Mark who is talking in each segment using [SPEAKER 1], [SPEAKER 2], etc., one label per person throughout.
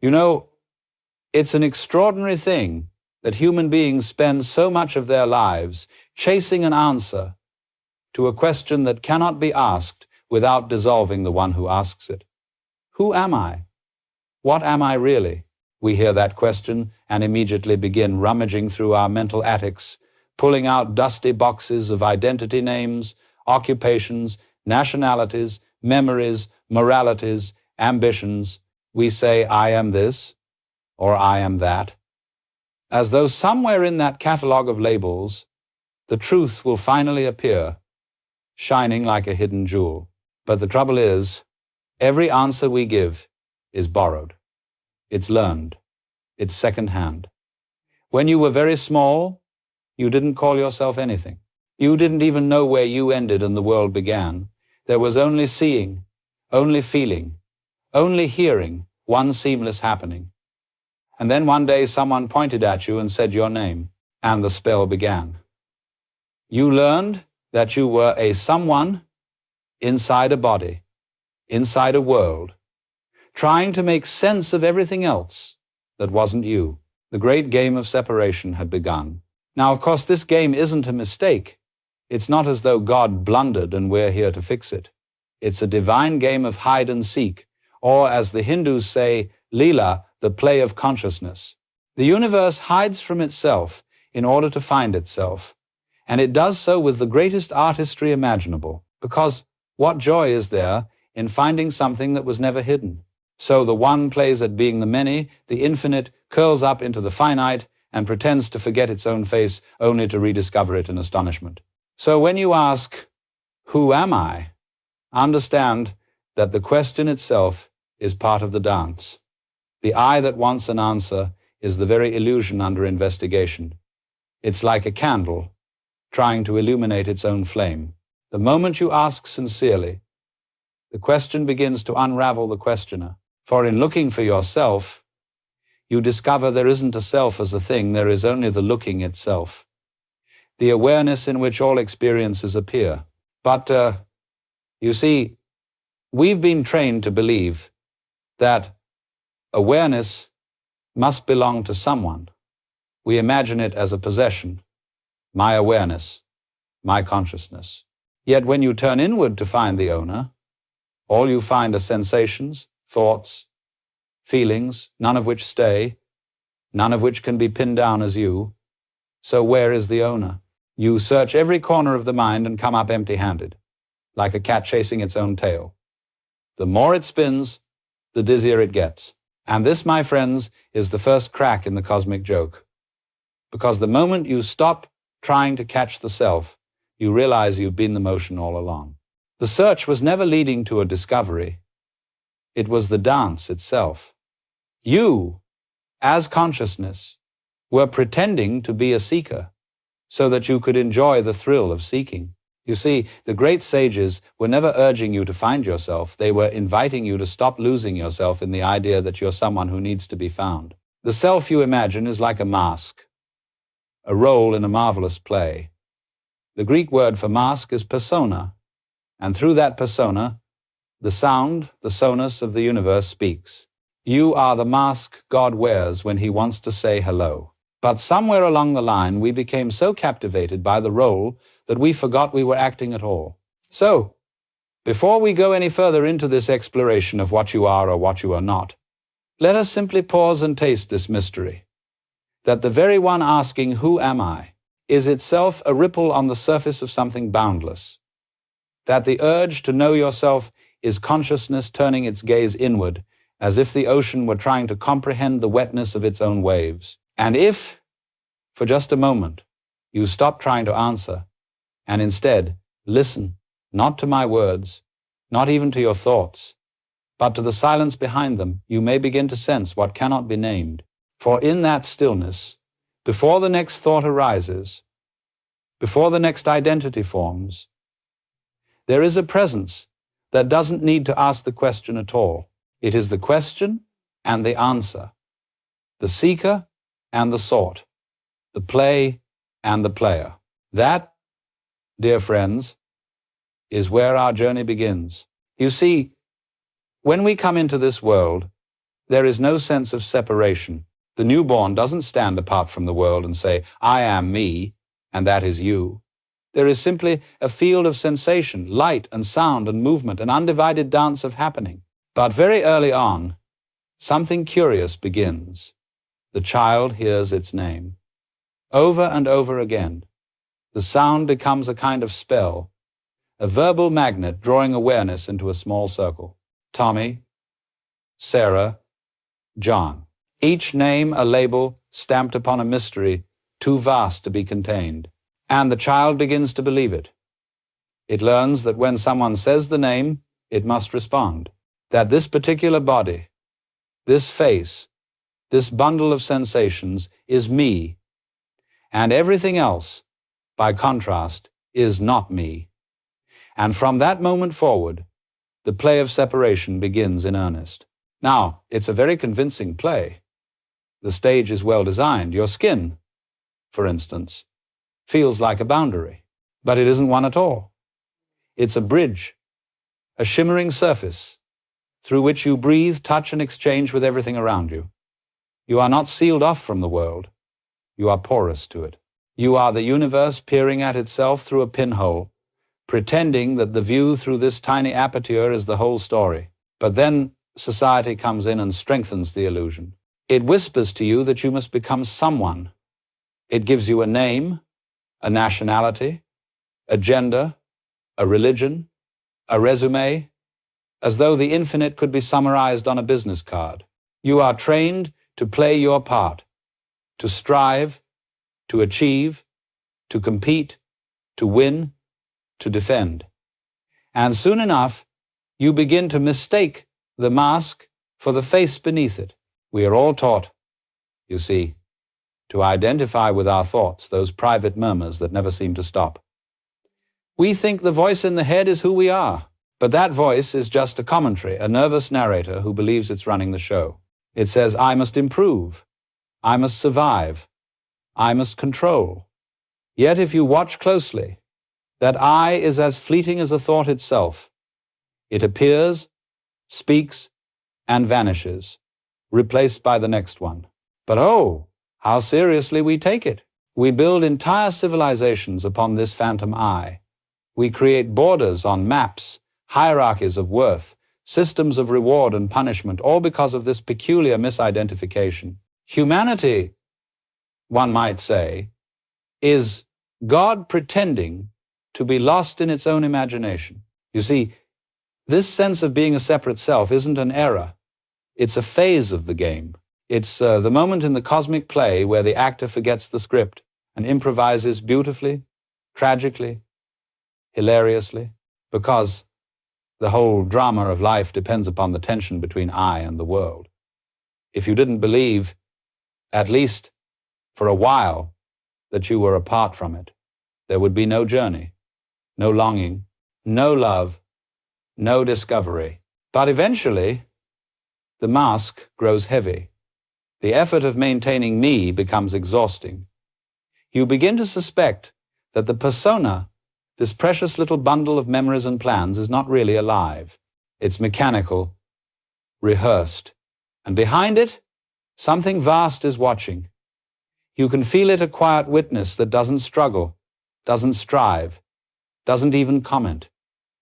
[SPEAKER 1] You know, it's an extraordinary thing that human beings spend so much of their lives chasing an answer to a question that cannot be asked without dissolving the one who asks it. Who am I? What am I really? We hear that question and immediately begin rummaging through our mental attics, pulling out dusty boxes of identity names, occupations, nationalities, memories, moralities, ambitions. We say, I am this, or I am that, as though somewhere in that catalog of labels, the truth will finally appear, shining like a hidden jewel. But the trouble is, every answer we give is borrowed. It's learned. It's second-hand. When you were very small, you didn't call yourself anything. You didn't even know where you ended and the world began. There was only seeing, only feeling, only hearing, one seamless happening. And then one day someone pointed at you and said your name, and the spell began. You learned that you were a someone inside a body, inside a world, trying to make sense of everything else that wasn't you. The great game of separation had begun. Now, of course, this game isn't a mistake. It's not as though God blundered and we're here to fix it. It's a divine game of hide and seek, or as the Hindus say, Leela, the play of consciousness. The universe hides from itself in order to find itself, and it does so with the greatest artistry imaginable, because what joy is there in finding something that was never hidden? So the one plays at being the many, the infinite curls up into the finite, and pretends to forget its own face only to rediscover it in astonishment. So when you ask, who am I? Understand that the question itself is part of the dance. The I that wants an answer is the very illusion under investigation. It's like a candle trying to illuminate its own flame. The moment you ask sincerely, the question begins to unravel the questioner. For in looking for yourself, you discover there isn't a self as a thing, there is only the looking itself, the awareness in which all experiences appear. But, you see, we've been trained to believe that awareness must belong to someone. We imagine it as a possession, my awareness, my consciousness. Yet when you turn inward to find the owner, all you find are sensations, thoughts, feelings, none of which stay, none of which can be pinned down as you. So where is the owner? You search every corner of the mind and come up empty-handed, like a cat chasing its own tail. The more it spins, the dizzier it gets. And this, my friends, is the first crack in the cosmic joke. Because the moment you stop trying to catch the self, you realize you've been the motion all along. The search was never leading to a discovery. It was the dance itself. You, as consciousness, were pretending to be a seeker so that you could enjoy the thrill of seeking. You see, the great sages were never urging you to find yourself. They were inviting you to stop losing yourself in the idea that you're someone who needs to be found. The self you imagine is like a mask, a role in a marvelous play. The Greek word for mask is persona, and through that persona, the sound, the sonus of the universe speaks. You are the mask God wears when he wants to say hello. But somewhere along the line, we became so captivated by the role that we forgot we were acting at all. So, before we go any further into this exploration of what you are or what you are not, let us simply pause and taste this mystery, that the very one asking, who am I, is itself a ripple on the surface of something boundless, that the urge to know yourself is consciousness turning its gaze inward, as if the ocean were trying to comprehend the wetness of its own waves. And if, for just a moment, you stop trying to answer, and instead listen, not to my words, not even to your thoughts, but to the silence behind them, you may begin to sense what cannot be named. For in that stillness, before the next thought arises, before the next identity forms, there is a presence that doesn't need to ask the question at all. It is the question and the answer, the seeker and the sought, the play and the player. That, dear friends, is where our journey begins. You see, when we come into this world, there is no sense of separation. The newborn doesn't stand apart from the world and say, I am me, and that is you. There is simply a field of sensation, light and sound and movement, an undivided dance of happening. But very early on, something curious begins. The child hears its name. Over and over again, the sound becomes a kind of spell, a verbal magnet drawing awareness into a small circle. Tommy, Sarah, John. Each name a label stamped upon a mystery too vast to be contained. And the child begins to believe it. It learns that when someone says the name, it must respond. That this particular body, this face, this bundle of sensations is me, and everything else, by contrast, is not me. And from that moment forward, the play of separation begins in earnest. Now, it's a very convincing play. The stage is well designed. Your skin, for instance, feels like a boundary, but it isn't one at all. It's a bridge, a shimmering surface through which you breathe, touch, and exchange with everything around you. You are not sealed off from the world. You are porous to it. You are the universe peering at itself through a pinhole, pretending that the view through this tiny aperture is the whole story. But then society comes in and strengthens the illusion. It whispers to you that you must become someone. It gives you a name, a nationality, a gender, a religion, a resume, as though the infinite could be summarized on a business card. You are trained to play your part, to strive, to achieve, to compete, to win, to defend. And soon enough, you begin to mistake the mask for the face beneath it. We are all taught, you see, to identify with our thoughts, those private murmurs that never seem to stop. We think the voice in the head is who we are, but that voice is just a commentary, a nervous narrator who believes it's running the show. It says, I must improve, I must survive, I must control. Yet if you watch closely, that I is as fleeting as a thought itself. It appears, speaks, and vanishes, replaced by the next one. But oh, how seriously we take it. We build entire civilizations upon this phantom I. We create borders on maps, hierarchies of worth, systems of reward and punishment, all because of this peculiar misidentification. Humanity, one might say, is God pretending to be lost in its own imagination. You see, this sense of being a separate self isn't an error. It's a phase of the game. It's the moment in the cosmic play where the actor forgets the script and improvises beautifully, tragically, hilariously, because the whole drama of life depends upon the tension between I and the world. If you didn't believe, at least for a while, that you were apart from it, there would be no journey, no longing, no love, no discovery. But eventually, the mask grows heavy. The effort of maintaining me becomes exhausting. You begin to suspect that the persona, this precious little bundle of memories and plans, is not really alive. It's mechanical, rehearsed, and behind it, something vast is watching. You can feel it, a quiet witness that doesn't struggle, doesn't strive, doesn't even comment.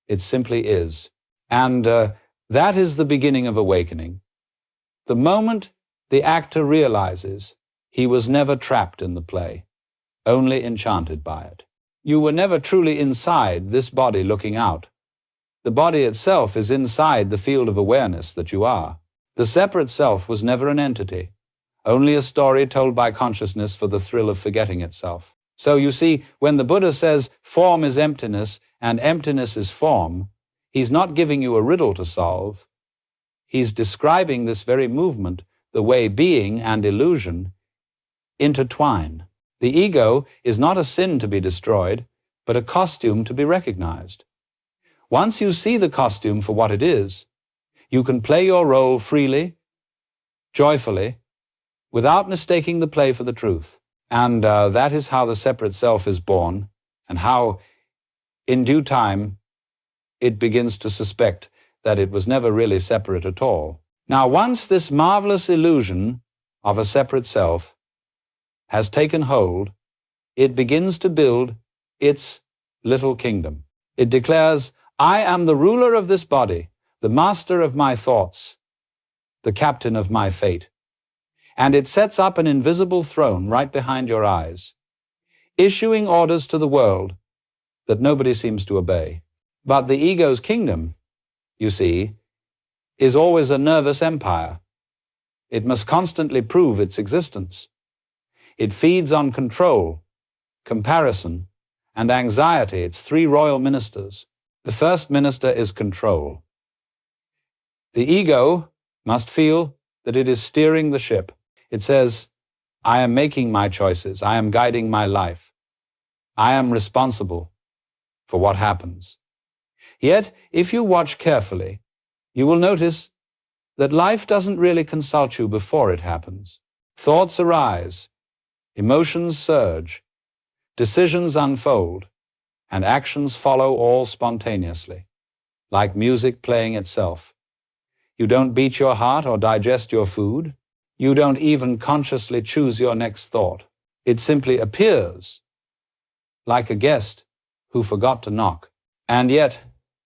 [SPEAKER 1] It simply is. And that is the beginning of awakening. The moment the actor realizes he was never trapped in the play, only enchanted by it. You were never truly inside this body looking out. The body itself is inside the field of awareness that you are. The separate self was never an entity, only a story told by consciousness for the thrill of forgetting itself. So you see, when the Buddha says form is emptiness and emptiness is form, he's not giving you a riddle to solve. He's describing this very movement, the way being and illusion intertwine. The ego is not a sin to be destroyed, but a costume to be recognized. Once you see the costume for what it is, you can play your role freely, joyfully, without mistaking the play for the truth. And that is how the separate self is born, and how, in due time, it begins to suspect that it was never really separate at all. Now, once this marvelous illusion of a separate self has taken hold, it begins to build its little kingdom. It declares, I am the ruler of this body, the master of my thoughts, the captain of my fate. And it sets up an invisible throne right behind your eyes, issuing orders to the world that nobody seems to obey. But the ego's kingdom, you see, is always a nervous empire. It must constantly prove its existence. It feeds on control, comparison, and anxiety. Its three royal ministers. The first minister is control. The ego must feel that it is steering the ship. It says, I am making my choices. I am guiding my life. I am responsible for what happens. Yet, if you watch carefully, you will notice that life doesn't really consult you before it happens. Thoughts arise, emotions surge, decisions unfold, and actions follow all spontaneously, like music playing itself. You don't beat your heart or digest your food. You don't even consciously choose your next thought. It simply appears, like a guest who forgot to knock. And yet,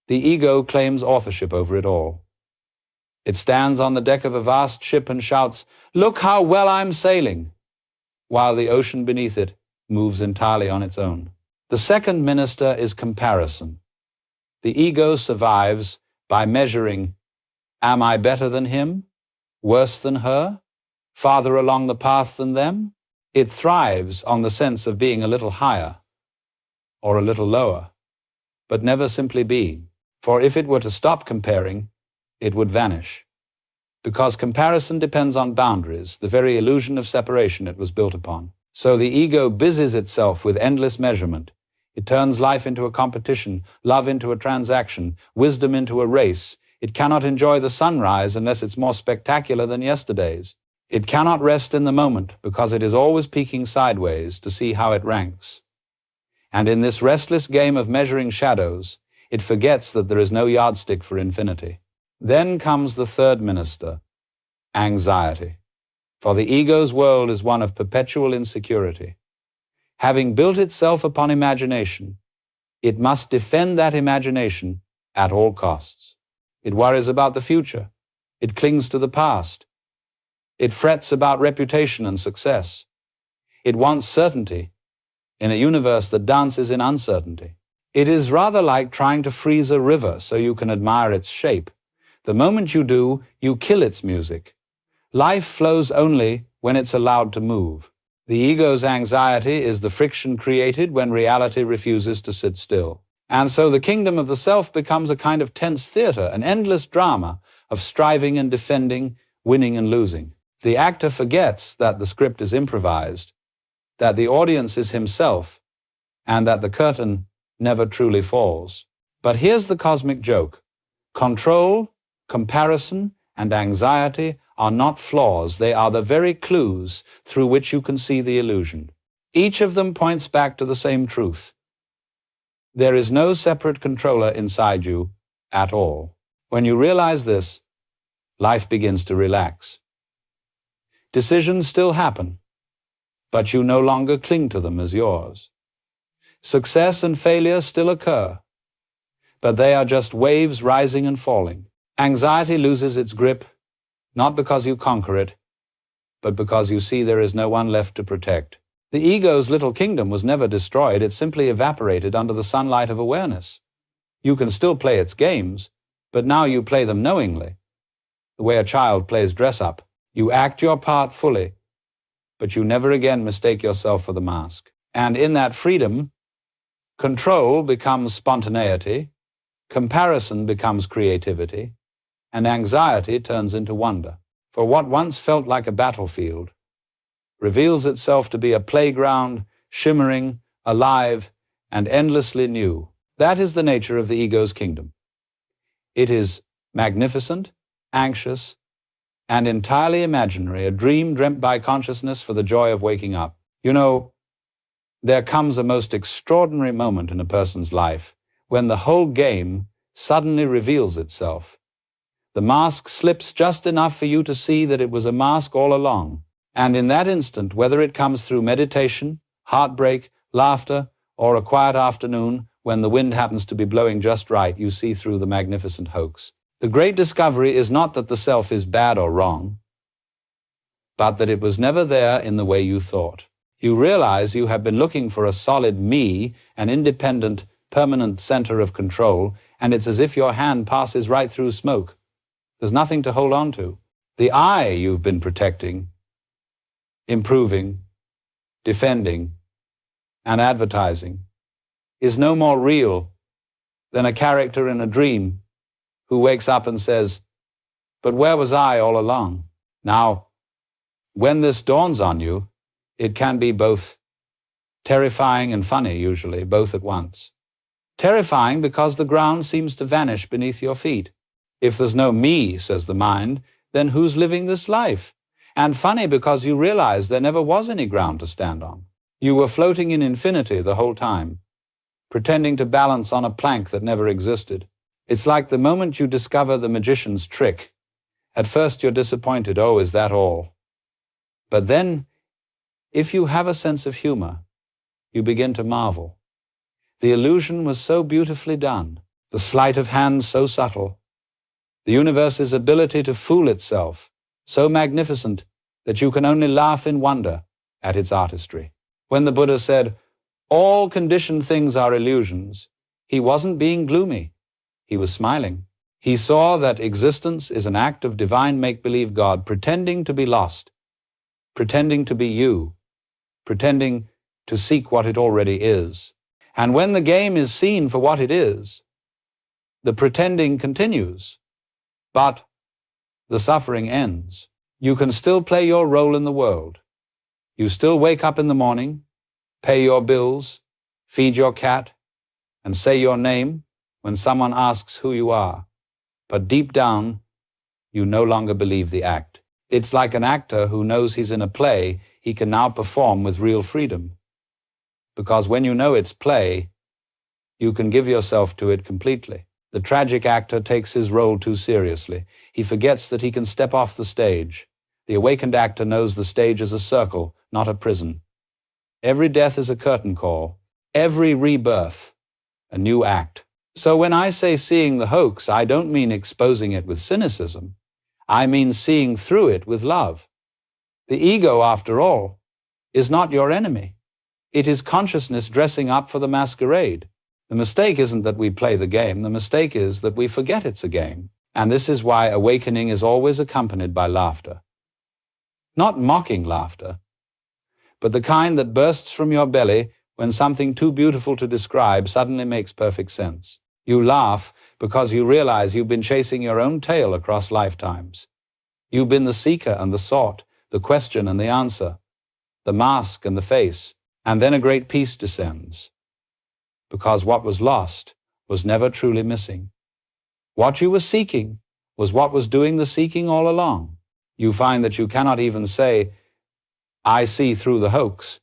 [SPEAKER 1] the ego claims authorship over it all. It stands on the deck of a vast ship and shouts, look how well I'm sailing, while the ocean beneath it moves entirely on its own. The second minister is comparison. The ego survives by measuring, am I better than him? Worse than her? Farther along the path than them? It thrives on the sense of being a little higher or a little lower, but never simply being. For if it were to stop comparing, it would vanish. Because comparison depends on boundaries, the very illusion of separation it was built upon. So the ego busies itself with endless measurement. It turns life into a competition, love into a transaction, wisdom into a race. It cannot enjoy the sunrise unless it's more spectacular than yesterday's. It cannot rest in the moment because it is always peeking sideways to see how it ranks. And in this restless game of measuring shadows, it forgets that there is no yardstick for infinity. Then comes the third minister, anxiety. For the ego's world is one of perpetual insecurity. Having built itself upon imagination, it must defend that imagination at all costs. It worries about the future. It clings to the past. It frets about reputation and success. It wants certainty in a universe that dances in uncertainty. It is rather like trying to freeze a river so you can admire its shape. The moment you do, you kill its music. Life flows only when it's allowed to move. The ego's anxiety is the friction created when reality refuses to sit still. And so the kingdom of the self becomes a kind of tense theater, an endless drama of striving and defending, winning and losing. The actor forgets that the script is improvised, that the audience is himself, and that the curtain never truly falls. But here's the cosmic joke. Control, comparison, and anxiety are not flaws. They are the very clues through which you can see the illusion. Each of them points back to the same truth. There is no separate controller inside you at all. When you realize this, life begins to relax. Decisions still happen, but you no longer cling to them as yours. Success and failure still occur, but they are just waves rising and falling. Anxiety loses its grip, not because you conquer it, but because you see there is no one left to protect. The ego's little kingdom was never destroyed, it simply evaporated under the sunlight of awareness. You can still play its games, but now you play them knowingly, the way a child plays dress-up. You act your part fully, but you never again mistake yourself for the mask. And in that freedom, control becomes spontaneity, comparison becomes creativity, and anxiety turns into wonder. For what once felt like a battlefield reveals itself to be a playground, shimmering, alive, and endlessly new. That is the nature of the ego's kingdom. It is magnificent, anxious, and entirely imaginary, a dream dreamt by consciousness for the joy of waking up. You know, there comes a most extraordinary moment in a person's life when the whole game suddenly reveals itself. The mask slips just enough for you to see that it was a mask all along. And in that instant, whether it comes through meditation, heartbreak, laughter, or a quiet afternoon when the wind happens to be blowing just right, you see through the magnificent hoax. The great discovery is not that the self is bad or wrong, but that it was never there in the way you thought. You realize you have been looking for a solid me, an independent, permanent center of control, and it's as if your hand passes right through smoke. There's nothing to hold on to. The I you've been protecting, improving, defending, and advertising is no more real than a character in a dream who wakes up and says, "But where was I all along?" Now, when this dawns on you, it can be both terrifying and funny, usually, both at once. Terrifying because the ground seems to vanish beneath your feet. If there's no me, says the mind, then who's living this life? And funny because you realize there never was any ground to stand on. You were floating in infinity the whole time, pretending to balance on a plank that never existed. It's like the moment you discover the magician's trick. At first you're disappointed, oh, is that all? But then, if you have a sense of humor, you begin to marvel. The illusion was so beautifully done, the sleight of hand so subtle, the universe's ability to fool itself so magnificent that you can only laugh in wonder at its artistry. When the Buddha said, "All conditioned things are illusions," he wasn't being gloomy. He was smiling. He saw that existence is an act of divine make-believe God pretending to be lost, pretending to be you, pretending to seek what it already is. And when the game is seen for what it is, the pretending continues, but the suffering ends. You can still play your role in the world. You still wake up in the morning, pay your bills, feed your cat, and say your name when someone asks who you are. But deep down, you no longer believe the act. It's like an actor who knows he's in a play he can now perform with real freedom. Because when you know it's play, you can give yourself to it completely. The tragic actor takes his role too seriously. He forgets that he can step off the stage. The awakened actor knows the stage is a circle, not a prison. Every death is a curtain call. Every rebirth, a new act. So when I say seeing the hoax, I don't mean exposing it with cynicism. I mean seeing through it with love. The ego, after all, is not your enemy. It is consciousness dressing up for the masquerade. The mistake isn't that we play the game. The mistake is that we forget it's a game. And this is why awakening is always accompanied by laughter. Not mocking laughter, but the kind that bursts from your belly when something too beautiful to describe suddenly makes perfect sense. You laugh because you realize you've been chasing your own tail across lifetimes. You've been the seeker and the sought, the question and the answer, the mask and the face, and then a great peace descends. Because what was lost was never truly missing. What you were seeking was what was doing the seeking all along. You find that you cannot even say, "I see through the hoax,"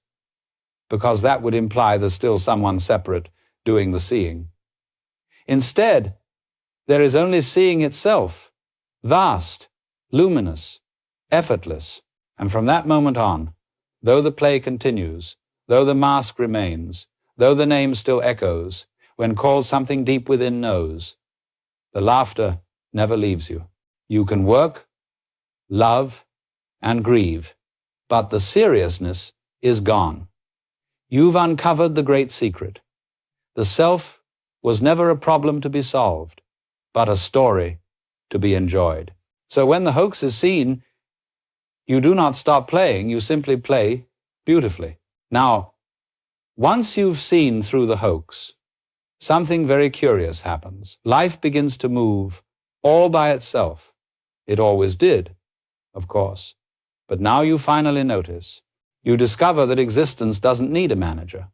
[SPEAKER 1] because that would imply there's still someone separate doing the seeing. Instead, there is only seeing itself, vast, luminous, effortless, and from that moment on, though the play continues, though the mask remains, though the name still echoes, when called something deep within knows, the laughter never leaves you. You can work, love, and grieve, but the seriousness is gone. You've uncovered the great secret. The self was never a problem to be solved, but a story to be enjoyed. So when the hoax is seen, you do not stop playing, you simply play beautifully. Now, once you've seen through the hoax, something very curious happens. Life begins to move all by itself. It always did, of course. But now you finally notice. You discover that existence doesn't need a manager.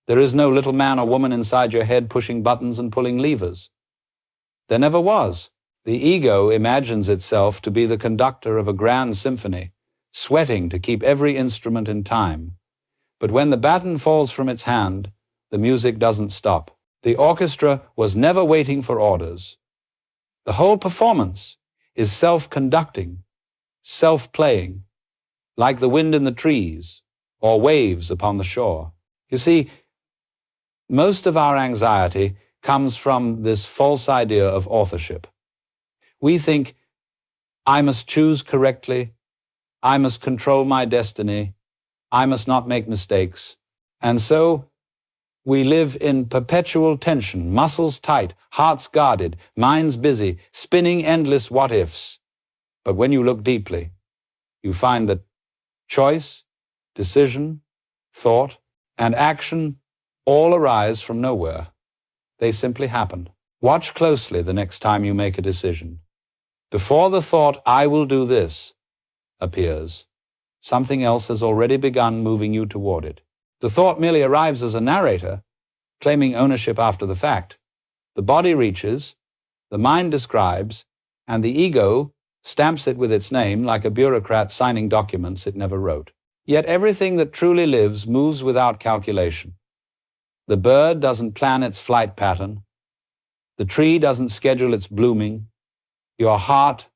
[SPEAKER 1] There is no little man or woman inside your head pushing buttons and pulling levers. There never was. The ego imagines itself to be the conductor of a grand symphony, sweating to keep every instrument in time. But when the baton falls from its hand, the music doesn't stop. The orchestra was never waiting for orders. The whole performance is self-conducting, self-playing, like the wind in the trees or waves upon the shore. You see, most of our anxiety comes from this false idea of authorship. We think, I must choose correctly, I must control my destiny, I must not make mistakes. And so we live in perpetual tension, muscles tight, hearts guarded, minds busy, spinning endless what-ifs. But when you look deeply, you find that choice, decision, thought, and action all arise from nowhere. They simply happen. Watch closely the next time you make a decision. Before the thought, I will do this, appears, something else has already begun moving you toward it. The thought merely arrives as a narrator, claiming ownership after the fact. The body reaches, the mind describes, and the ego stamps it with its name like a bureaucrat signing documents it never wrote. Yet everything that truly lives moves without calculation. The bird doesn't plan its flight pattern. The tree doesn't schedule its blooming. Your heart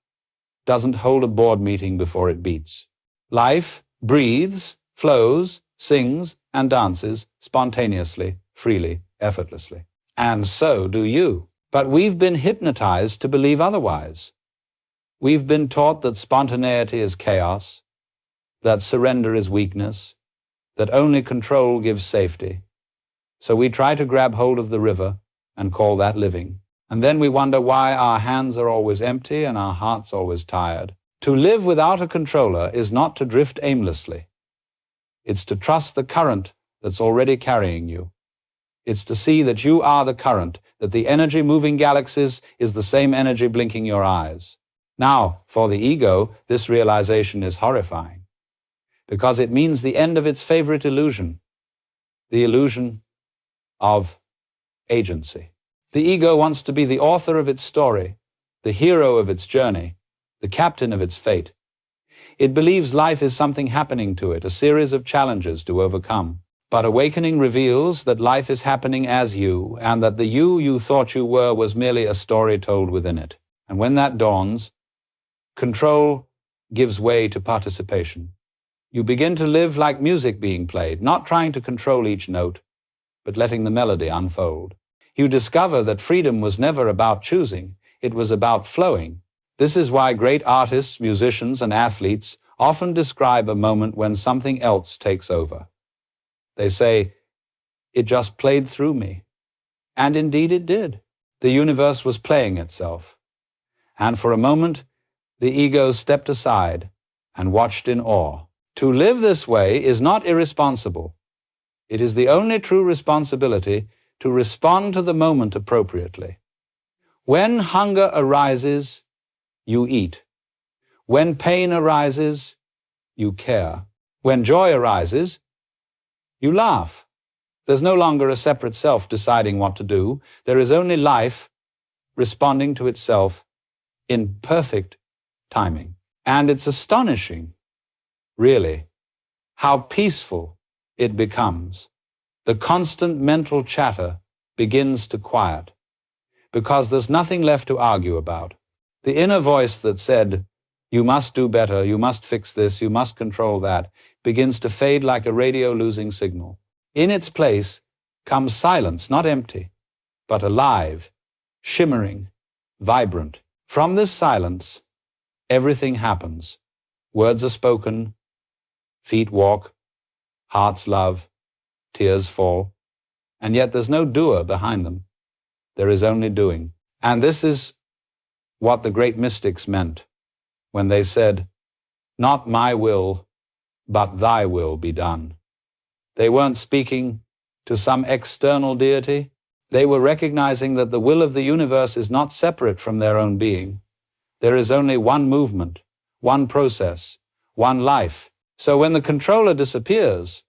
[SPEAKER 1] doesn't hold a board meeting before it beats. Life breathes, flows, sings, and dances spontaneously, freely, effortlessly. And so do you. But we've been hypnotized to believe otherwise. We've been taught that spontaneity is chaos, that surrender is weakness, that only control gives safety. So we try to grab hold of the river and call that living. And then we wonder why our hands are always empty and our hearts always tired. To live without a controller is not to drift aimlessly. It's to trust the current that's already carrying you. It's to see that you are the current, that the energy moving galaxies is the same energy blinking your eyes. Now, for the ego, this realization is horrifying, because it means the end of its favorite illusion, the illusion of agency. The ego wants to be the author of its story, the hero of its journey, the captain of its fate. It believes life is something happening to it, a series of challenges to overcome. But awakening reveals that life is happening as you, and that the you thought you were was merely a story told within it. And when that dawns, control gives way to participation. You begin to live like music being played, not trying to control each note, but letting the melody unfold. You discover that freedom was never about choosing, it was about flowing. This is why great artists, musicians, and athletes often describe a moment when something else takes over. They say, it just played through me. And indeed it did. The universe was playing itself. And for a moment, the ego stepped aside and watched in awe. To live this way is not irresponsible. It is the only true responsibility to respond to the moment appropriately. When hunger arises, you eat. When pain arises, you care. When joy arises, you laugh. There's no longer a separate self deciding what to do. There is only life responding to itself in perfect timing. And it's astonishing, really, how peaceful it becomes. The constant mental chatter begins to quiet, because there's nothing left to argue about. The inner voice that said, you must do better, you must fix this, you must control that, begins to fade like a radio losing signal. In its place comes silence, not empty, but alive, shimmering, vibrant. From this silence, everything happens. Words are spoken, feet walk, hearts love, tears fall, and yet there's no doer behind them. There is only doing. And this is what the great mystics meant when they said, not my will, but thy will be done. They weren't speaking to some external deity. They were recognizing that the will of the universe is not separate from their own being. There is only one movement, one process, one life. So when the controller disappears,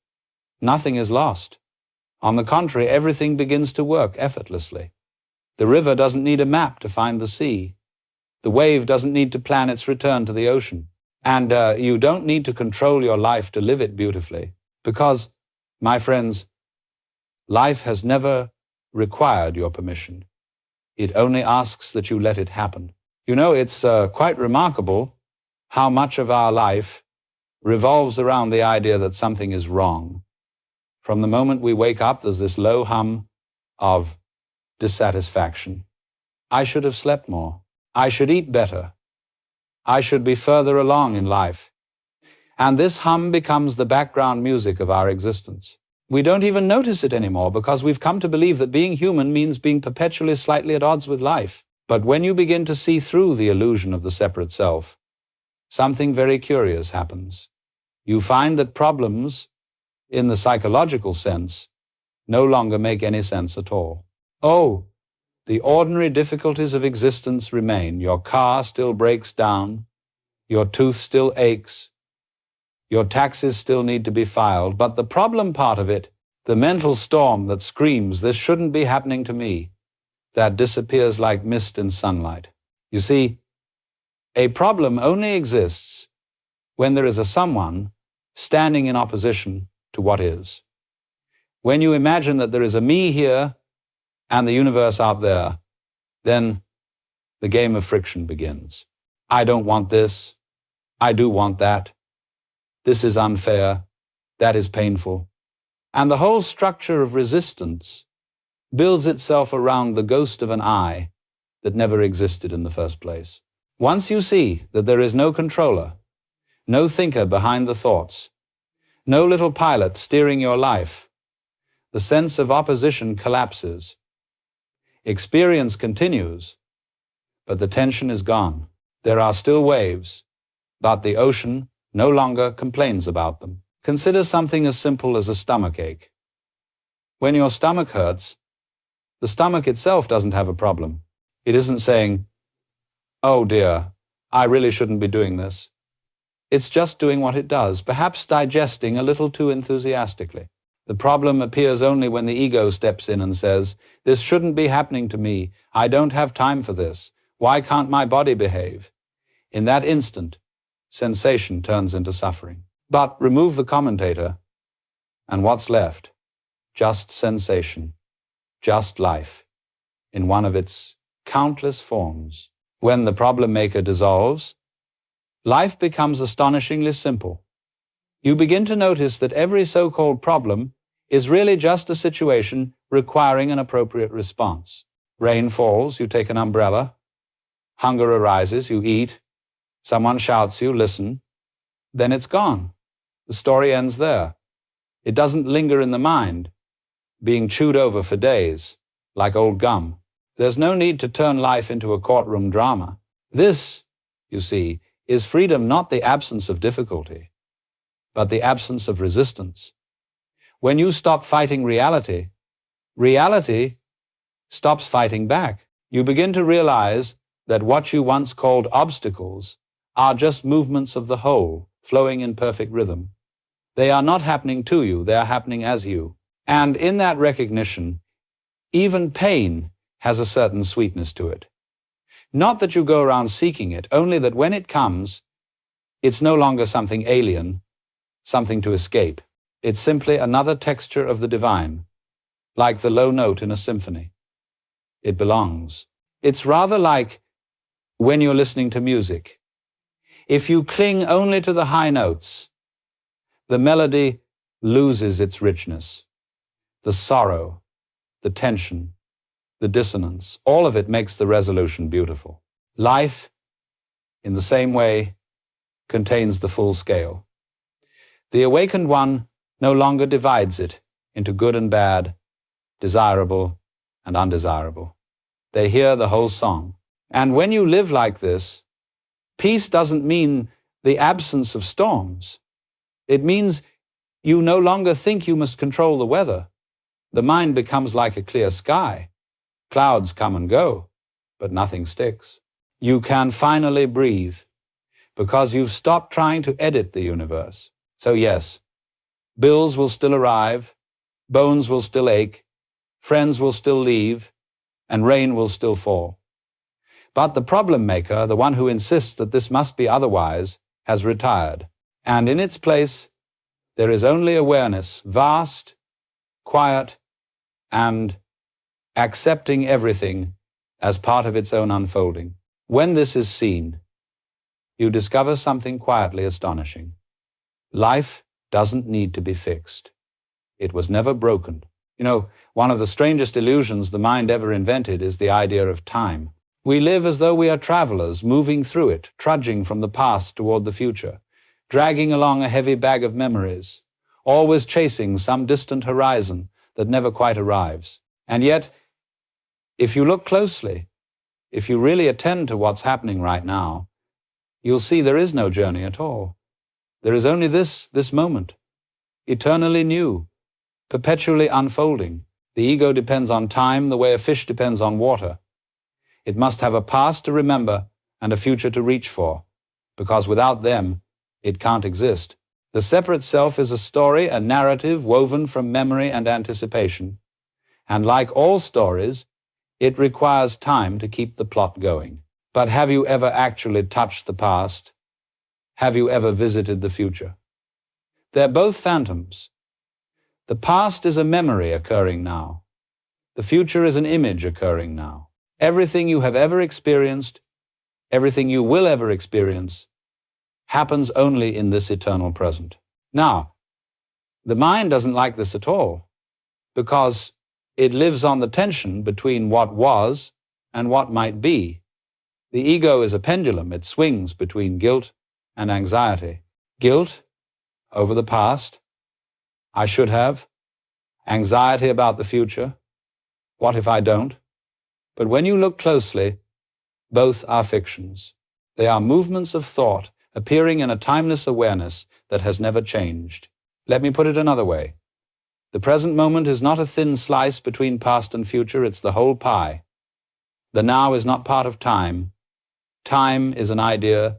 [SPEAKER 1] nothing is lost. On the contrary, everything begins to work effortlessly. The river doesn't need a map to find the sea. The wave doesn't need to plan its return to the ocean. And you don't need to control your life to live it beautifully. Because, my friends, life has never required your permission. It only asks that you let it happen. You know, it's quite remarkable how much of our life revolves around the idea that something is wrong. From the moment we wake up, there's this low hum of dissatisfaction. I should have slept more. I should eat better. I should be further along in life. And this hum becomes the background music of our existence. We don't even notice it anymore because we've come to believe that being human means being perpetually slightly at odds with life. But when you begin to see through the illusion of the separate self, something very curious happens. You find that problems, in the psychological sense, no longer make any sense at all. Oh, the ordinary difficulties of existence remain. Your car still breaks down. Your tooth still aches. Your taxes still need to be filed. But the problem part of it, the mental storm that screams, "This shouldn't be happening to me," that disappears like mist in sunlight. You see, a problem only exists when there is a someone standing in opposition to what is. When you imagine that there is a me here and the universe out there, then the game of friction begins. I don't want this. I do want that. This is unfair. That is painful. And the whole structure of resistance builds itself around the ghost of an I that never existed in the first place. Once you see that there is no controller, no thinker behind the thoughts, no little pilot steering your life, the sense of opposition collapses. Experience continues, but the tension is gone. There are still waves, but the ocean no longer complains about them. Consider something as simple as a stomachache. When your stomach hurts, the stomach itself doesn't have a problem. It isn't saying, "Oh dear, I really shouldn't be doing this." It's just doing what it does, perhaps digesting a little too enthusiastically. The problem appears only when the ego steps in and says, "This shouldn't be happening to me. I don't have time for this. Why can't my body behave?" In that instant, sensation turns into suffering. But remove the commentator, and what's left? Just sensation, just life, in one of its countless forms. When the problem maker dissolves, life becomes astonishingly simple. You begin to notice that every so-called problem is really just a situation requiring an appropriate response. Rain falls, you take an umbrella. Hunger arises, you eat. Someone shouts, you listen. Then it's gone. The story ends there. It doesn't linger in the mind, being chewed over for days, like old gum. There's no need to turn life into a courtroom drama. This, you see, is freedom, not the absence of difficulty, but the absence of resistance. When you stop fighting reality, reality stops fighting back. You begin to realize that what you once called obstacles are just movements of the whole, flowing in perfect rhythm. They are not happening to you, they are happening as you. And in that recognition, even pain has a certain sweetness to it. Not that you go around seeking it, only that when it comes, it's no longer something alien, something to escape. It's simply another texture of the divine, like the low note in a symphony. It belongs. It's rather like when you're listening to music. If you cling only to the high notes, the melody loses its richness. The sorrow, the tension, the dissonance, all of it makes the resolution beautiful. Life, in the same way, contains the full scale. The awakened one no longer divides it into good and bad, desirable and undesirable. They hear the whole song. And when you live like this, peace doesn't mean the absence of storms. It means you no longer think you must control the weather. The mind becomes like a clear sky. Clouds come and go, but nothing sticks. You can finally breathe because you've stopped trying to edit the universe. So yes, bills will still arrive, bones will still ache, friends will still leave, and rain will still fall. But the problem maker, the one who insists that this must be otherwise, has retired. And in its place, there is only awareness, vast, quiet, and accepting everything as part of its own unfolding. When this is seen, you discover something quietly astonishing. Life doesn't need to be fixed. It was never broken. One of the strangest illusions the mind ever invented is the idea of time. We live as though we are travelers, moving through it, trudging from the past toward the future, dragging along a heavy bag of memories, always chasing some distant horizon that never quite arrives. And yet, if you look closely, if you really attend to what's happening right now, you'll see there is no journey at all. There is only this moment, eternally new, perpetually unfolding. The ego depends on time the way a fish depends on water. It must have a past to remember and a future to reach for, because without them, it can't exist. The separate self is a story, a narrative woven from memory and anticipation. And like all stories, it requires time to keep the plot going. But have you ever actually touched the past? Have you ever visited the future? They're both phantoms. The past is a memory occurring now. The future is an image occurring now. Everything you have ever experienced, everything you will ever experience, happens only in this eternal present. Now, the mind doesn't like this at all, because it lives on the tension between what was and what might be. The ego is a pendulum. It swings between guilt and anxiety. Guilt over the past, I should have. Anxiety about the future, what if I don't? But when you look closely, both are fictions. They are movements of thought appearing in a timeless awareness that has never changed. Let me put it another way. The present moment is not a thin slice between past and future, it's the whole pie. The now is not part of time. Time is an idea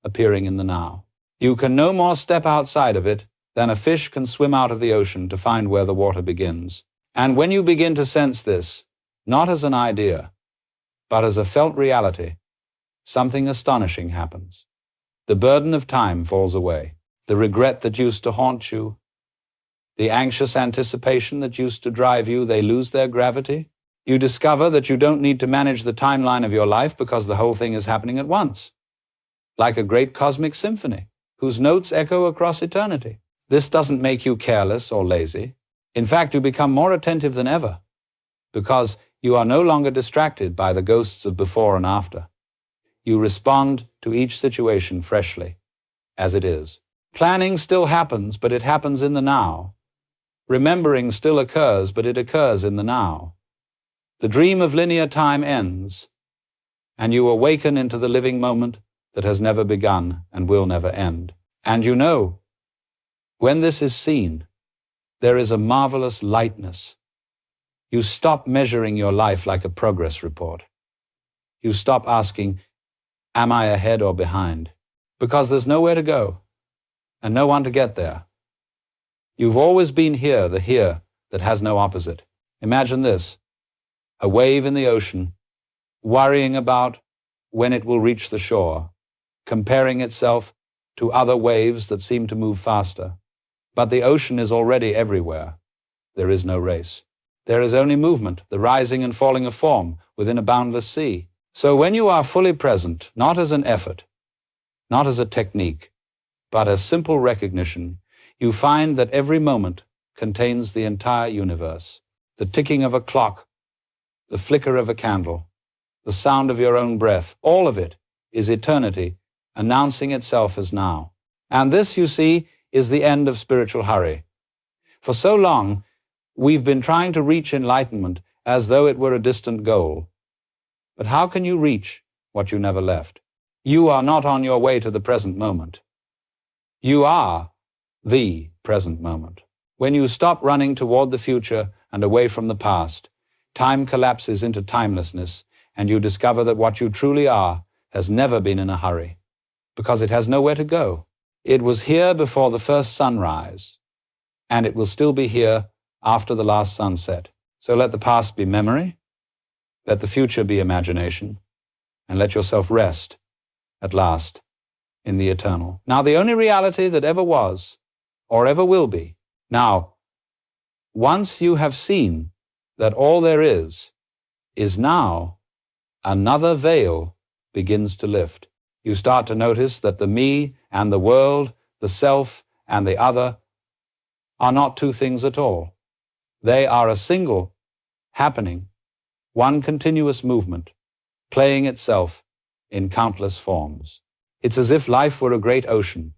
[SPEAKER 1] appearing in the now. You can no more step outside of it than a fish can swim out of the ocean to find where the water begins. And when you begin to sense this, not as an idea, but as a felt reality, something astonishing happens. The burden of time falls away. The regret that used to haunt you, the anxious anticipation that used to drive you, they lose their gravity. You discover that you don't need to manage the timeline of your life because the whole thing is happening at once, like a great cosmic symphony whose notes echo across eternity. This doesn't make you careless or lazy. In fact, you become more attentive than ever because you are no longer distracted by the ghosts of before and after. You respond to each situation freshly, as it is. Planning still happens, but it happens in the now. Remembering still occurs, but it occurs in the now. The dream of linear time ends, and you awaken into the living moment that has never begun and will never end. And you know, when this is seen, there is a marvelous lightness. You stop measuring your life like a progress report. You stop asking, am I ahead or behind? Because there's nowhere to go and no one to get there. You've always been here, the here that has no opposite. Imagine this, a wave in the ocean, worrying about when it will reach the shore, comparing itself to other waves that seem to move faster. But the ocean is already everywhere. There is no race. There is only movement, the rising and falling of form within a boundless sea. So when you are fully present, not as an effort, not as a technique, but as simple recognition, you find that every moment contains the entire universe. The ticking of a clock, the flicker of a candle, the sound of your own breath, all of it is eternity announcing itself as now. And this, you see, is the end of spiritual hurry. For so long, we've been trying to reach enlightenment as though it were a distant goal. But how can you reach what you never left? You are not on your way to the present moment. You are the present moment. When you stop running toward the future and away from the past, time collapses into timelessness, and you discover that what you truly are has never been in a hurry, because it has nowhere to go. It was here before the first sunrise, and it will still be here after the last sunset. So let the past be memory, let the future be imagination, and let yourself rest, at last, in the eternal. Now, the only reality that ever was, or ever will be. Now, once you have seen that all there is now, another veil begins to lift. You start to notice that the me and the world, the self and the other, are not two things at all. They are a single happening, one continuous movement, playing itself in countless forms. It's as if life were a great ocean,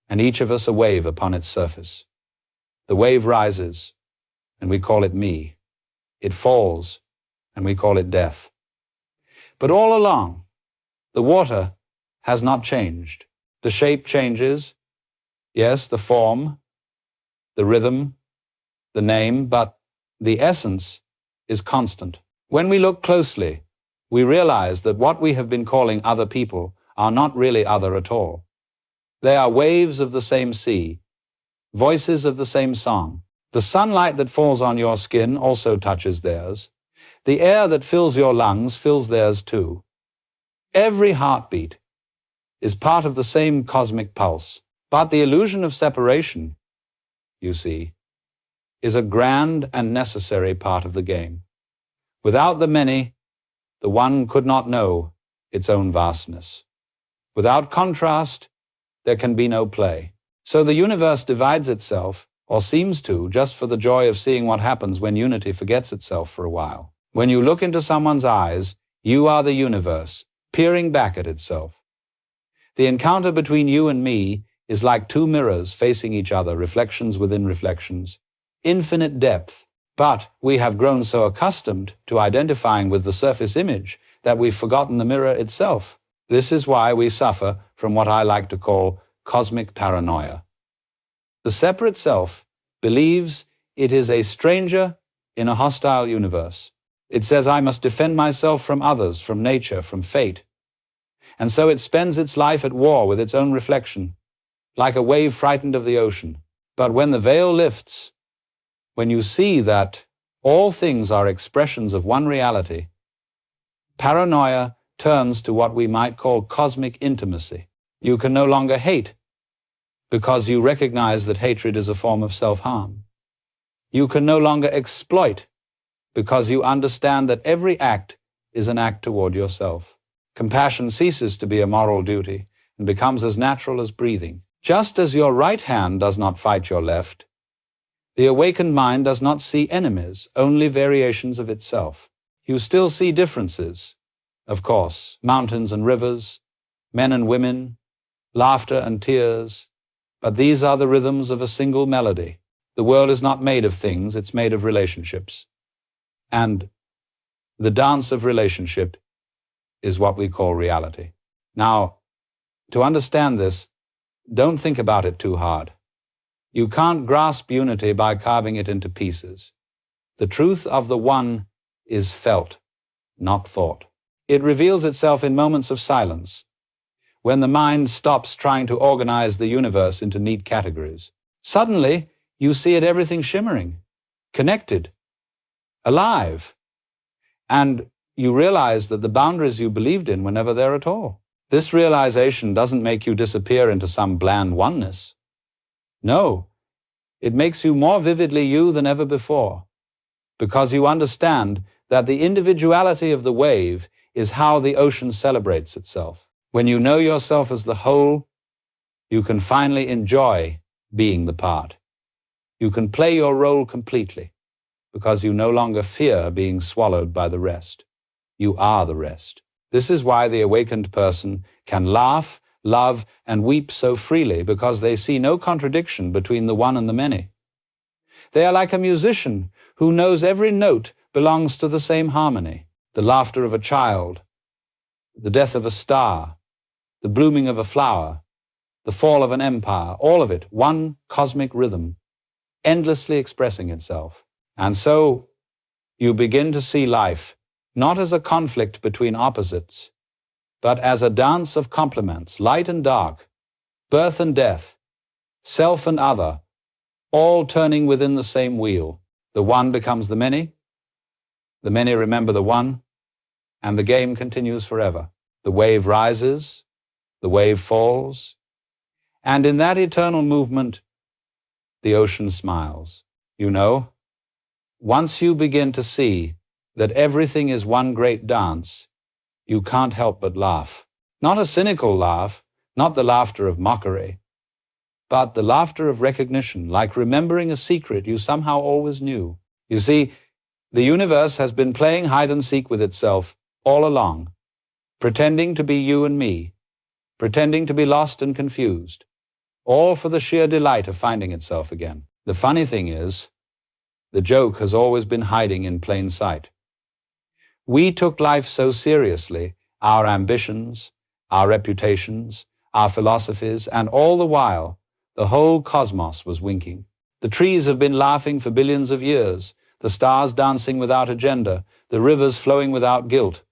[SPEAKER 1] and each of us a wave upon its surface. The wave rises, and we call it me. It falls, and we call it death. But all along, the water has not changed. The shape changes, yes, the form, the rhythm, the name, but the essence is constant. When we look closely, we realize that what we have been calling other people are not really other at all. They are waves of the same sea, voices of the same song. The sunlight that falls on your skin also touches theirs. The air that fills your lungs fills theirs too. Every heartbeat is part of the same cosmic pulse. But the illusion of separation, you see, is a grand and necessary part of the game. Without the many, the one could not know its own vastness. Without contrast, there can be no play. So the universe divides itself, or seems to, just for the joy of seeing what happens when unity forgets itself for a while. When you look into someone's eyes, you are the universe, peering back at itself. The encounter between you and me is like two mirrors facing each other, reflections within reflections, infinite depth. But we have grown so accustomed to identifying with the surface image that we've forgotten the mirror itself. This is why we suffer from what I like to call cosmic paranoia. The separate self believes it is a stranger in a hostile universe. It says, I must defend myself from others, from nature, from fate. And so it spends its life at war with its own reflection, like a wave frightened of the ocean. But when the veil lifts, when you see that all things are expressions of one reality, paranoia turns to what we might call cosmic intimacy. You can no longer hate, because you recognize that hatred is a form of self-harm. You can no longer exploit, because you understand that every act is an act toward yourself. Compassion ceases to be a moral duty and becomes as natural as breathing. Just as your right hand does not fight your left, the awakened mind does not see enemies, only variations of itself. You still see differences, of course, mountains and rivers, men and women, laughter and tears, but these are the rhythms of a single melody. The world is not made of things, it's made of relationships. And the dance of relationship is what we call reality. Now, to understand this, don't think about it too hard. You can't grasp unity by carving it into pieces. The truth of the one is felt, not thought. It reveals itself in moments of silence, when the mind stops trying to organize the universe into neat categories. Suddenly, you see it everything shimmering, connected, alive, and you realize that the boundaries you believed in were never there at all. This realization doesn't make you disappear into some bland oneness. No, it makes you more vividly you than ever before, because you understand that the individuality of the wave is how the ocean celebrates itself. When you know yourself as the whole, you can finally enjoy being the part. You can play your role completely, because you no longer fear being swallowed by the rest. You are the rest. This is why the awakened person can laugh, love, and weep so freely, because they see no contradiction between the one and the many. They are like a musician who knows every note belongs to the same harmony. The laughter of a child, the death of a star, the blooming of a flower, the fall of an empire, all of it, one cosmic rhythm, endlessly expressing itself. And so you begin to see life not as a conflict between opposites, but as a dance of complements, light and dark, birth and death, self and other, all turning within the same wheel. The one becomes the many remember the one, and the game continues forever. The wave rises, the wave falls, and in that eternal movement, the ocean smiles. You know, once you begin to see that everything is one great dance, you can't help but laugh. Not a cynical laugh, not the laughter of mockery, but the laughter of recognition, like remembering a secret you somehow always knew. You see, the universe has been playing hide and seek with itself all along, pretending to be you and me, pretending to be lost and confused, all for the sheer delight of finding itself again. The funny thing is, the joke has always been hiding in plain sight. We took life so seriously, our ambitions, our reputations, our philosophies, and all the while, the whole cosmos was winking. The trees have been laughing for billions of years, the stars dancing without agenda, the rivers flowing without guilt.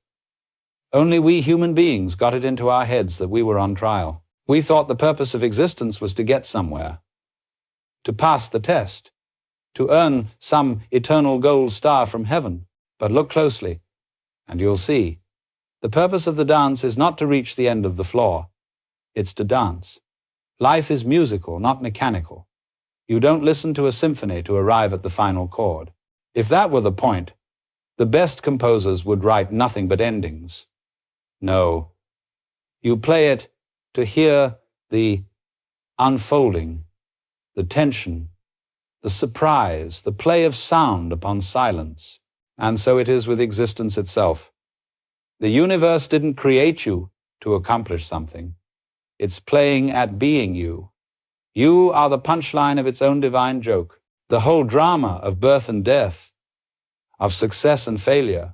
[SPEAKER 1] Only we human beings got it into our heads that we were on trial. We thought the purpose of existence was to get somewhere, to pass the test, to earn some eternal gold star from heaven. But look closely, and you'll see. The purpose of the dance is not to reach the end of the floor. It's to dance. Life is musical, not mechanical. You don't listen to a symphony to arrive at the final chord. If that were the point, the best composers would write nothing but endings. No. You play it to hear the unfolding, the tension, the surprise, the play of sound upon silence. And so it is with existence itself. The universe didn't create you to accomplish something. It's playing at being you. You are the punchline of its own divine joke. The whole drama of birth and death, of success and failure,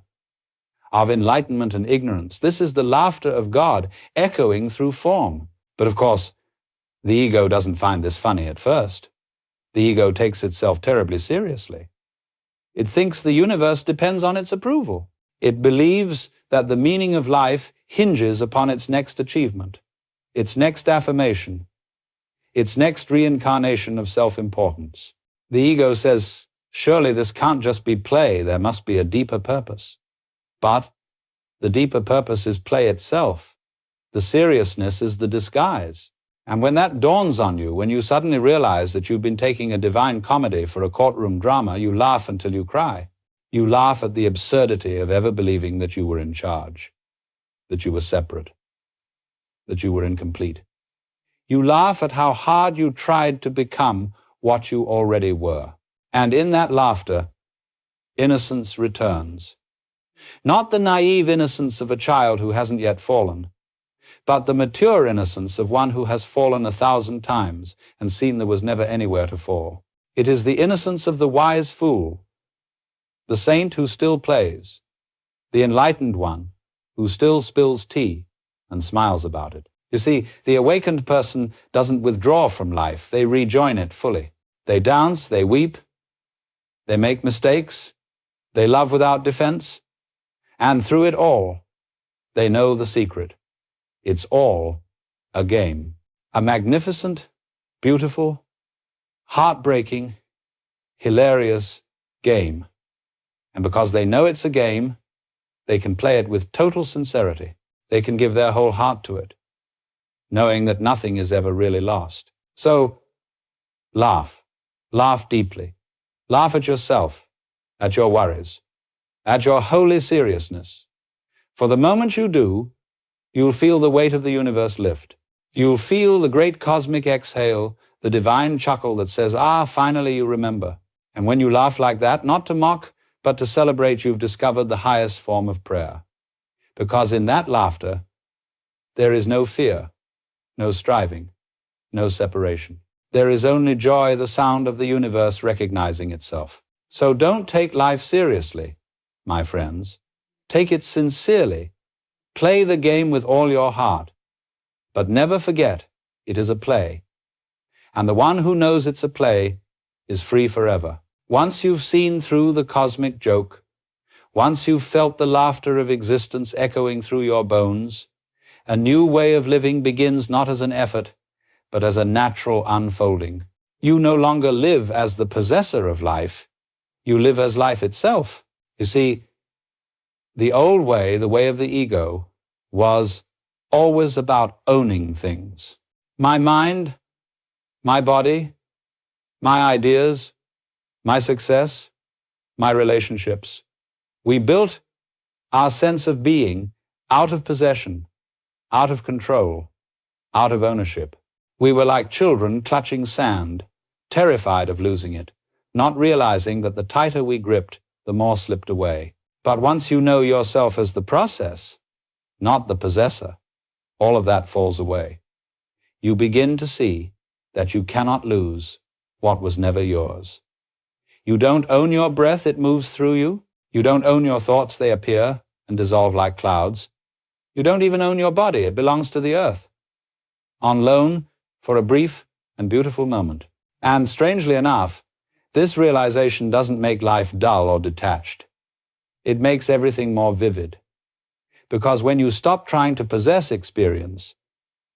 [SPEAKER 1] of enlightenment and ignorance. This is the laughter of God echoing through form. But of course, the ego doesn't find this funny at first. The ego takes itself terribly seriously. It thinks the universe depends on its approval. It believes that the meaning of life hinges upon its next achievement, its next affirmation, its next reincarnation of self-importance. The ego says, surely this can't just be play, there must be a deeper purpose. But the deeper purpose is play itself. The seriousness is the disguise. And when that dawns on you, when you suddenly realize that you've been taking a divine comedy for a courtroom drama, you laugh until you cry. You laugh at the absurdity of ever believing that you were in charge, that you were separate, that you were incomplete. You laugh at how hard you tried to become what you already were. And in that laughter, innocence returns. Not the naive innocence of a child who hasn't yet fallen, but the mature innocence of one who has fallen 1,000 times and seen there was never anywhere to fall. It is the innocence of the wise fool, the saint who still plays, the enlightened one who still spills tea and smiles about it. You see, the awakened person doesn't withdraw from life, they rejoin it fully. They dance, they weep, they make mistakes, they love without defense, and through it all, they know the secret. It's all a game. A magnificent, beautiful, heartbreaking, hilarious game. And because they know it's a game, they can play it with total sincerity. They can give their whole heart to it, knowing that nothing is ever really lost. So, laugh. Laugh deeply. Laugh at yourself, at your worries, at your holy seriousness. For the moment you do, you'll feel the weight of the universe lift. You'll feel the great cosmic exhale, the divine chuckle that says, finally you remember. And when you laugh like that, not to mock, but to celebrate, you've discovered the highest form of prayer. Because in that laughter, there is no fear, no striving, no separation. There is only joy, the sound of the universe recognizing itself. So don't take life seriously, my friends. Take it sincerely. Play the game with all your heart, but never forget it is a play. And the one who knows it's a play is free forever. Once you've seen through the cosmic joke, once you've felt the laughter of existence echoing through your bones, a new way of living begins not as an effort, but as a natural unfolding. You no longer live as the possessor of life, you live as life itself. You see, the old way, the way of the ego, was always about owning things. My mind, my body, my ideas, my success, my relationships. We built our sense of being out of possession, out of control, out of ownership. We were like children clutching sand, terrified of losing it, not realizing that the tighter we gripped, the more slipped away. But once you know yourself as the process, not the possessor, all of that falls away. You begin to see that you cannot lose what was never yours. You don't own your breath, it moves through you. You don't own your thoughts, they appear and dissolve like clouds. You don't even own your body, it belongs to the earth, on loan for a brief and beautiful moment. And strangely enough, this realization doesn't make life dull or detached. It makes everything more vivid. Because when you stop trying to possess experience,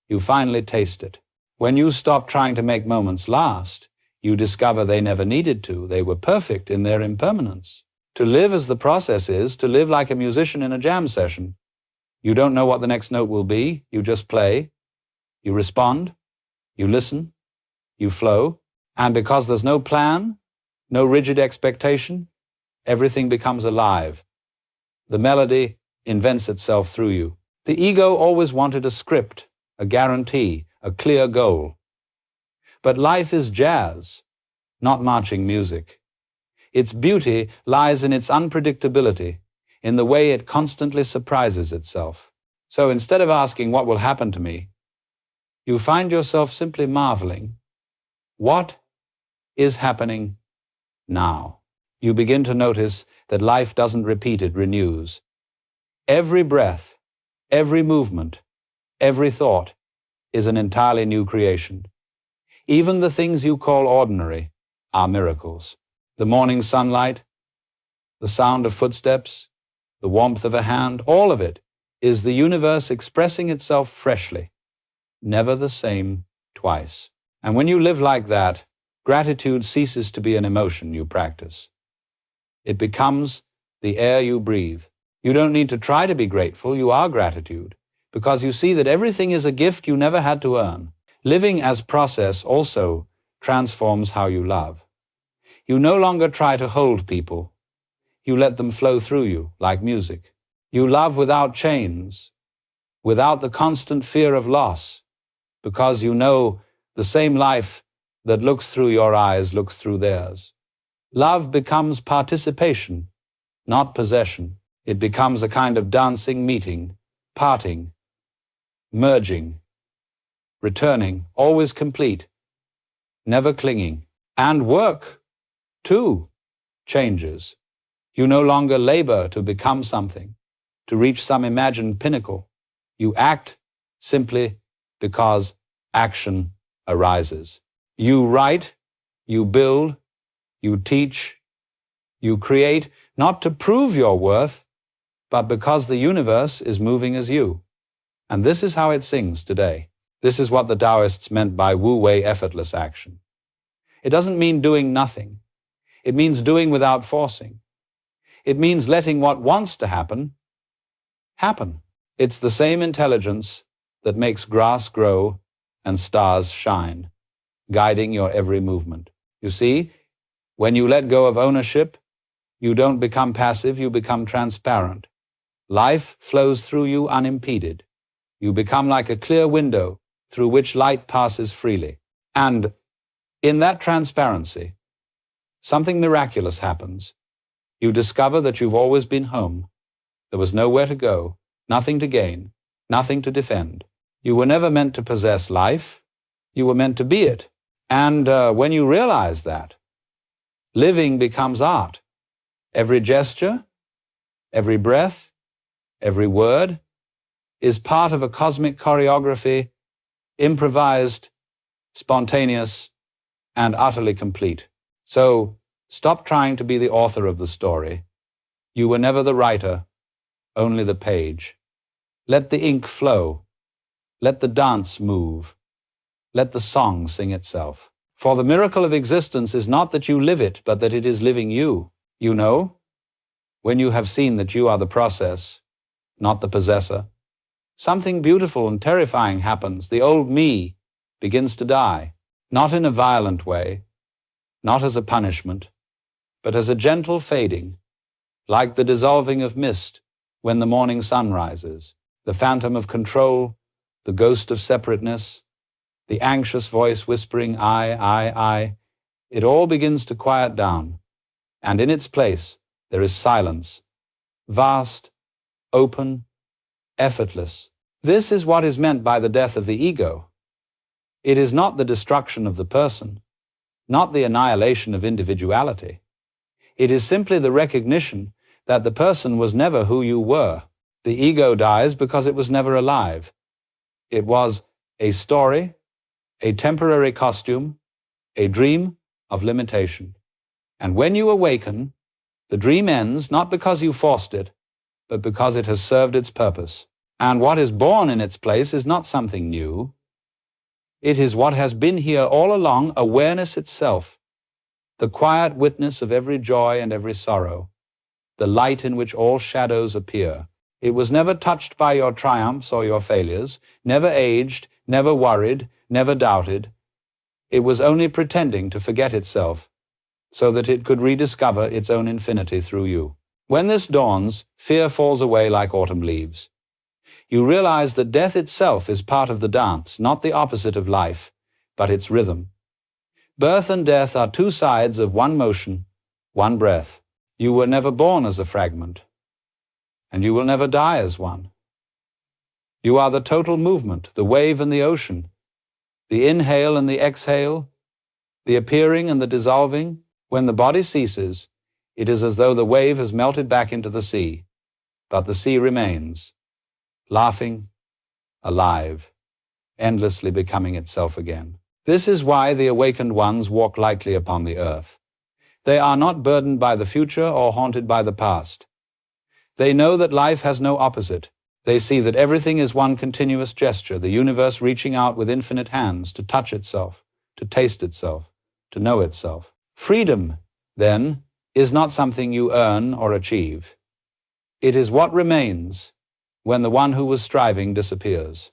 [SPEAKER 1] you finally taste it. When you stop trying to make moments last, you discover they never needed to. They were perfect in their impermanence. To live as the process is, to live like a musician in a jam session. You don't know what the next note will be. You just play. You respond. You listen. You flow. And because there's no plan, no rigid expectation, everything becomes alive. The melody invents itself through you. The ego always wanted a script, a guarantee, a clear goal. But life is jazz, not marching music. Its beauty lies in its unpredictability, in the way it constantly surprises itself. So instead of asking what will happen to me, you find yourself simply marveling, what is happening now? You begin to notice that life doesn't repeat, it renews. Every breath, every movement, every thought is an entirely new creation. Even the things you call ordinary are miracles. The morning sunlight, the sound of footsteps, the warmth of a hand, all of it is the universe expressing itself freshly, never the same twice. And when you live like that, gratitude ceases to be an emotion you practice. It becomes the air you breathe. You don't need to try to be grateful, you are gratitude, because you see that everything is a gift you never had to earn. Living as process also transforms how you love. You no longer try to hold people. You let them flow through you like music. You love without chains, without the constant fear of loss, because you know the same life that looks through your eyes looks through theirs. Love becomes participation, not possession. It becomes a kind of dancing, meeting, parting, merging, returning, always complete, never clinging. And work, too, changes. You no longer labor to become something, to reach some imagined pinnacle. You act simply because action arises. You write, you build, you teach, you create, not to prove your worth, but because the universe is moving as you. And this is how it sings today. This is what the Taoists meant by wu-wei effortless action. It doesn't mean doing nothing. It means doing without forcing. It means letting what wants to happen, happen. It's the same intelligence that makes grass grow and stars shine, guiding your every movement. You see, when you let go of ownership, you don't become passive, you become transparent. Life flows through you unimpeded. You become like a clear window through which light passes freely. And in that transparency, something miraculous happens. You discover that you've always been home. There was nowhere to go, nothing to gain, nothing to defend. You were never meant to possess life. You were meant to be it. And when you realize that, living becomes art. Every gesture, every breath, every word is part of a cosmic choreography, improvised, spontaneous, and utterly complete. So stop trying to be the author of the story. You were never the writer, only the page. Let the ink flow. Let the dance move. Let the song sing itself. For the miracle of existence is not that you live it, but that it is living you. You know, when you have seen that you are the process, not the possessor, something beautiful and terrifying happens. The old me begins to die, not in a violent way, not as a punishment, but as a gentle fading, like the dissolving of mist when the morning sun rises. the phantom of control, the ghost of separateness, the anxious voice whispering, I, it all begins to quiet down, and in its place there is silence, vast, open, effortless. This is what is meant by the death of the ego. It is not the destruction of the person, not the annihilation of individuality. It is simply the recognition that the person was never who you were. The ego dies because it was never alive. It was a story, a temporary costume, a dream of limitation. And when you awaken, the dream ends not because you forced it, but because it has served its purpose. And what is born in its place is not something new. It is what has been here all along, awareness itself, the quiet witness of every joy and every sorrow, the light in which all shadows appear. It was never touched by your triumphs or your failures, never aged, never worried, never doubted. It was only pretending to forget itself, so that it could rediscover its own infinity through you. When this dawns, fear falls away like autumn leaves. You realize that death itself is part of the dance, not the opposite of life, but its rhythm. Birth and death are two sides of one motion, one breath. You were never born as a fragment, and you will never die as one. You are the total movement, the wave and the ocean, the inhale and the exhale, the appearing and the dissolving. When the body ceases, it is as though the wave has melted back into the sea, but the sea remains, laughing, alive, endlessly becoming itself again. This is why the awakened ones walk lightly upon the earth. They are not burdened by the future or haunted by the past. They know that life has no opposite. They see that everything is one continuous gesture, the universe reaching out with infinite hands to touch itself, to taste itself, to know itself. Freedom, then, is not something you earn or achieve. It is what remains when the one who was striving disappears.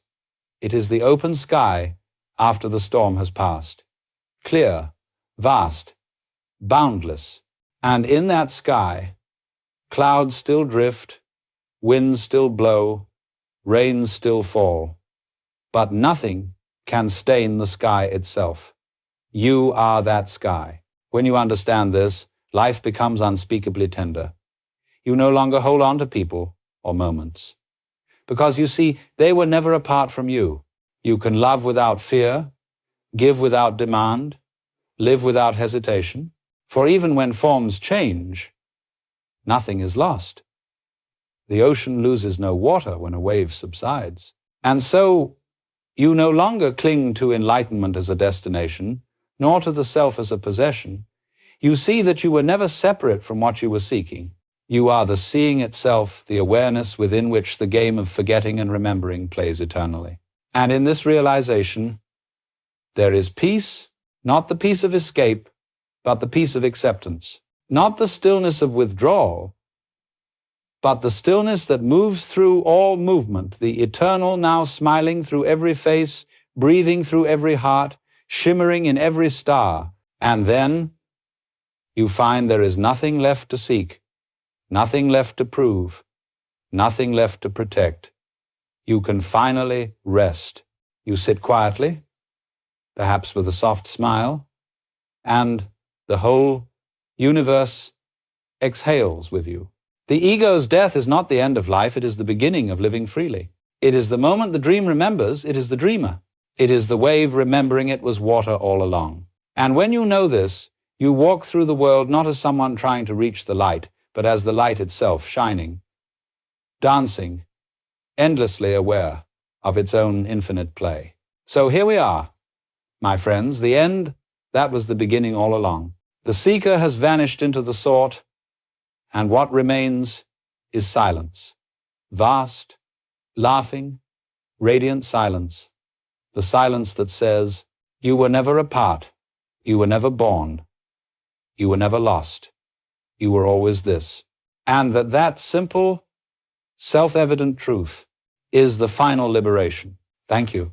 [SPEAKER 1] It is the open sky after the storm has passed. Clear, vast, boundless. And in that sky, clouds still drift, winds still blow, rains still fall. But nothing can stain the sky itself. You are that sky. When you understand this, life becomes unspeakably tender. You no longer hold on to people or moments, because you see, they were never apart from you. You can love without fear, give without demand, live without hesitation, for even when forms change, nothing is lost. The ocean loses no water when a wave subsides. And so, you no longer cling to enlightenment as a destination, nor to the self as a possession. You see that you were never separate from what you were seeking. You are the seeing itself, the awareness within which the game of forgetting and remembering plays eternally. And in this realization, there is peace, not the peace of escape, but the peace of acceptance. Not the stillness of withdrawal, but the stillness that moves through all movement, the eternal now smiling through every face, breathing through every heart, shimmering in every star. And then you find there is nothing left to seek, nothing left to prove, nothing left to protect. You can finally rest. You sit quietly, perhaps with a soft smile, and the whole universe exhales with you. The ego's death is not the end of life, it is the beginning of living freely. It is the moment the dream remembers, it is the dreamer. It is the wave remembering it was water all along. And when you know this, you walk through the world not as someone trying to reach the light, but as the light itself, shining, dancing, endlessly aware of its own infinite play. So here we are, my friends, the end, that was the beginning all along. The seeker has vanished into the sought, and what remains is silence. Vast, laughing, radiant silence. The silence that says, you were never apart, you were never born, you were never lost, you were always this. And that simple, self-evident truth is the final liberation. Thank you.